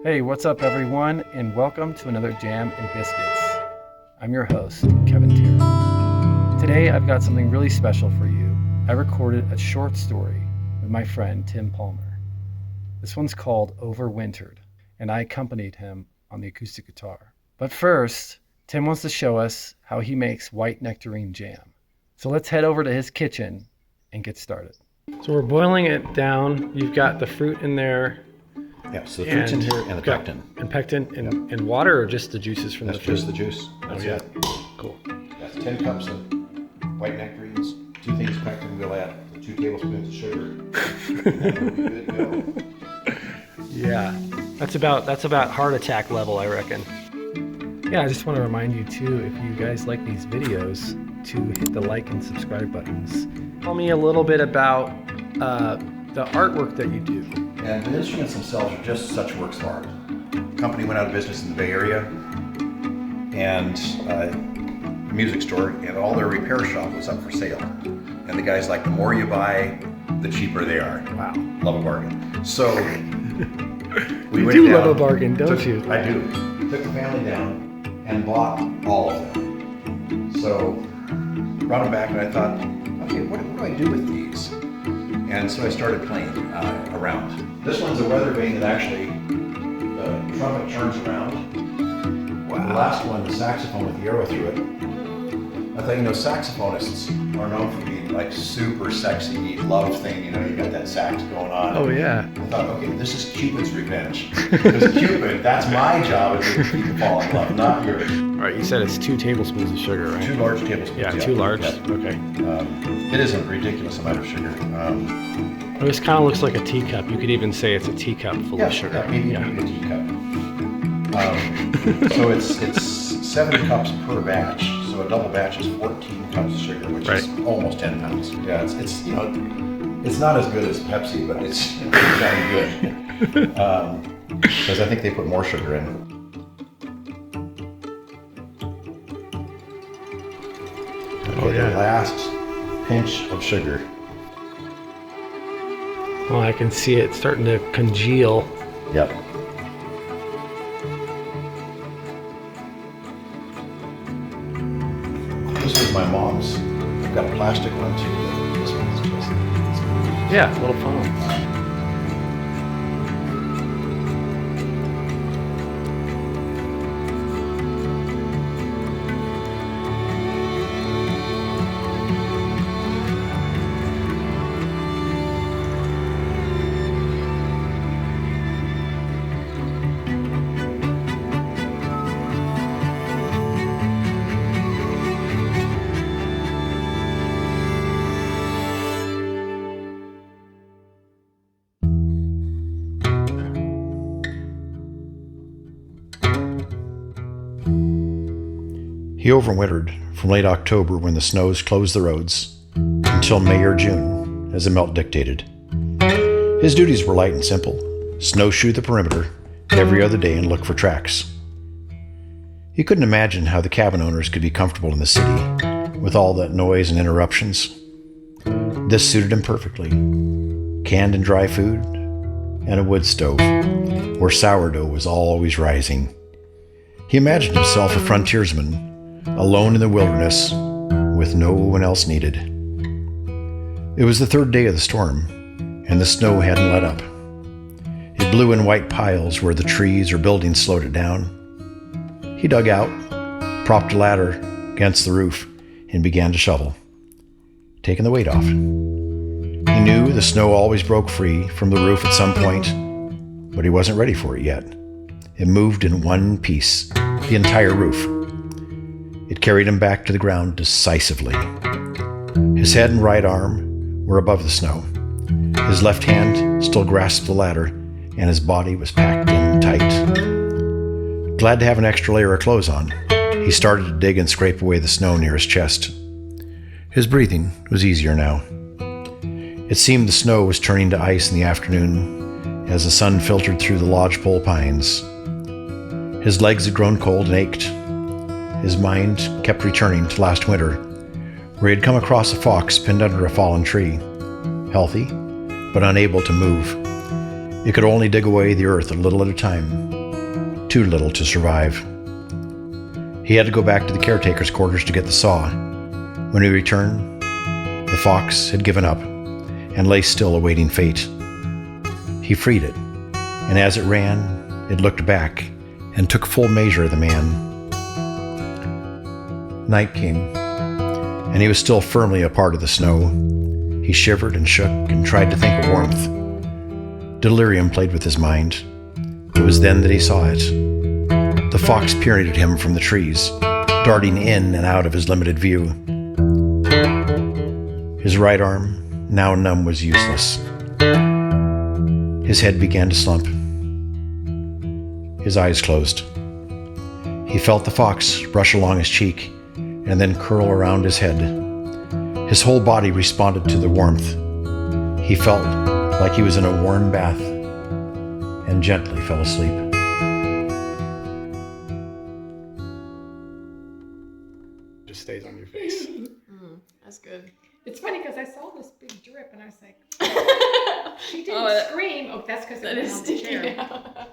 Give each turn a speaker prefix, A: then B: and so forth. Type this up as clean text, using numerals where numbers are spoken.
A: Hey, what's up everyone, and welcome to another Jam and Biscuits. I'm your host, Kevin Tier. Today I've got something really special for you. I recorded a short story with my friend Tim Palmer. This one's called Overwintered, and I accompanied him on the acoustic guitar. But first, Tim wants to show us how he makes White Nectarine Jam. So let's head over to his kitchen and get started. So we're boiling it down. You've got the fruit in there.
B: Yeah, so the fruit's in here and the pectin.
A: And pectin and water, or just the juices from the fruit?
B: Just the juice. That's it.
A: Cool.
B: That's 10 cups of white nectarines, 2 things of pectin. We'll add 2 tablespoons of sugar. And that'll be good to go.
A: Yeah, that's about heart attack level, I reckon. Yeah, I just want to remind you too, if you guys like these videos, to hit the like and subscribe buttons. Tell me a little bit about the artwork that you do.
B: And the instruments themselves are just such works of art. The company went out of business in the Bay Area, and a music store, and all their repair shop was up for sale. And the guy's like, the more you buy, the cheaper they are.
A: Wow.
B: Love a bargain. So we
A: You
B: went
A: do
B: down,
A: love a bargain, don't you?
B: I do. Took the family down and bought all of them. So brought them back, and I thought, okay, what do I do with these? And so I started playing around. This one's a weather vane that actually the trumpet turns around. Wow. The last one, the saxophone with the arrow through it. I thought, saxophonists are known for being like super sexy love thing. You got that sax going on.
A: Oh yeah.
B: I thought, okay, this is Cupid's revenge. Because Cupid, that's my job, is to make people fall in love, not yours.
A: All right, you said it's 2 tablespoons of sugar, right?
B: 2 large tablespoons.
A: Yeah, 2 large.
B: Yeah.
A: Okay.
B: It is a ridiculous amount of sugar.
A: This kind of looks like a teacup. You could even say it's a teacup full of sugar.
B: Yeah, maybe a teacup. So it's 7 cups per batch. So a double batch is 14 cups of sugar, which is almost 10 pounds. Yeah, it's not as good as Pepsi, but it's pretty good. Because I think they put more sugar in. Okay, the last pinch of sugar.
A: Well, I can see it starting to congeal.
B: Yep. This was my mom's. I've got a plastic one too, but this one's just...
A: Yeah, a little funnel.
B: He overwintered from late October, when the snows closed the roads, until May or June, as the melt dictated. His duties were light and simple: snowshoe the perimeter every other day and look for tracks. He couldn't imagine how the cabin owners could be comfortable in the city with all that noise and interruptions. This suited him perfectly: canned and dry food, and a wood stove where sourdough was always rising. He imagined himself a frontiersman, alone in the wilderness, with no one else needed. It was the 3rd day of the storm, and the snow hadn't let up. It blew in white piles where the trees or buildings slowed it down. He dug out, propped a ladder against the roof, and began to shovel, taking the weight off. He knew the snow always broke free from the roof at some point, but he wasn't ready for it yet. It moved in one piece, the entire roof. It carried him back to the ground decisively. His head and right arm were above the snow. His left hand still grasped the ladder, and his body was packed in tight. Glad to have an extra layer of clothes on, he started to dig and scrape away the snow near his chest. His breathing was easier now. It seemed the snow was turning to ice in the afternoon as the sun filtered through the lodgepole pines. His legs had grown cold and ached. His mind kept returning to last winter, where he had come across a fox pinned under a fallen tree, healthy, but unable to move. It could only dig away the earth a little at a time, too little to survive. He had to go back to the caretaker's quarters to get the saw. When he returned, the fox had given up and lay still awaiting fate. He freed it, and as it ran, it looked back and took full measure of the man. Night came, and he was still firmly a part of the snow. He shivered and shook and tried to think of warmth. Delirium played with his mind. It was then that he saw it. The fox peered at him from the trees, darting in and out of his limited view. His right arm, now numb, was useless. His head began to slump. His eyes closed. He felt the fox brush along his cheek and then curl around his head. His whole body responded to the warmth. He felt like he was in a warm bath and gently fell asleep.
A: Just stays on your face.
C: That's good.
D: It's funny because I saw this big drip and I was like, she didn't scream. Oh, that's because it went on the chair.